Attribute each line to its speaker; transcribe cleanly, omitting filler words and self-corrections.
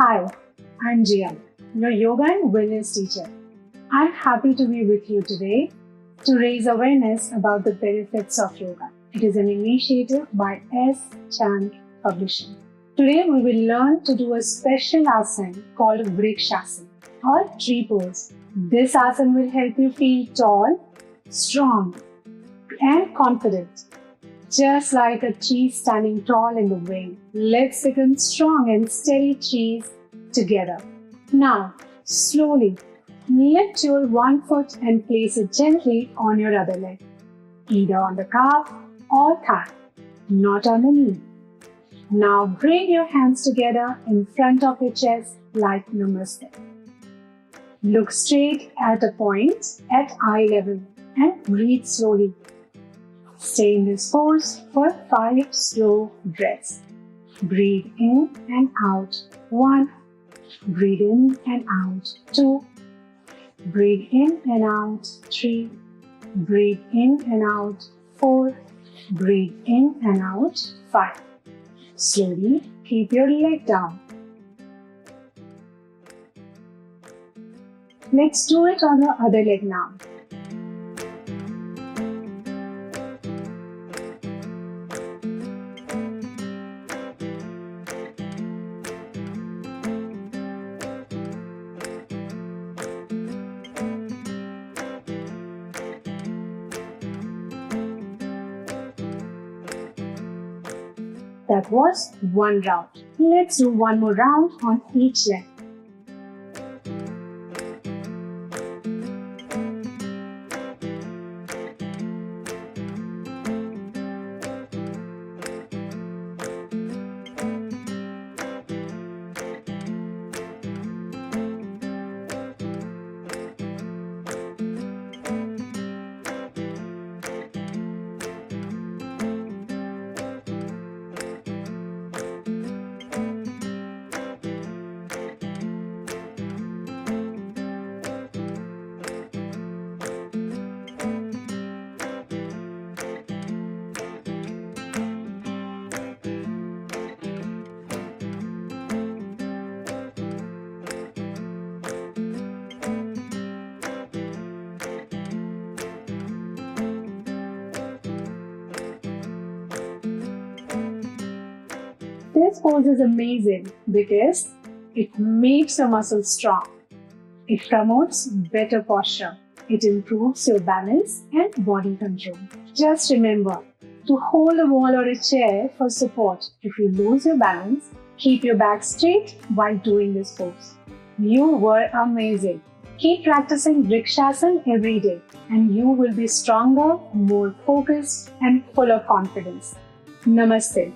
Speaker 1: Hi, I'm Jia, your yoga and wellness teacher. I'm happy to be with you today to raise awareness about the benefits of yoga. It is an initiative by S. Chand Publishing. Today we will learn to do a special asana called Vṛkṣāsana or tree pose. This asana will help you feel tall, strong and confident. Just like a tree standing tall in the wind, let's become strong and steady trees together. Now, slowly lift your one foot and place it gently on your other leg, either on the calf or thigh, not on the knee. Now bring your hands together in front of your chest like Namaste. Look straight at a point at eye level and breathe slowly. Stay in this pose for 5 slow breaths. Breathe in and out. 1. Breathe in and out. 2. Breathe in and out. 3. Breathe in and out. 4. Breathe in and out. 5. Slowly keep your leg down. Let's do it on the other leg now. That was one round. Let's do one more round on each leg. This pose is amazing because it makes your muscles strong. It promotes better posture. It improves your balance and body control. Just remember to hold a wall or a chair for support. If you lose your balance, keep your back straight while doing this pose. You were amazing. Keep practicing Vṛkṣāsana every day and you will be stronger, more focused and full of confidence. Namaste.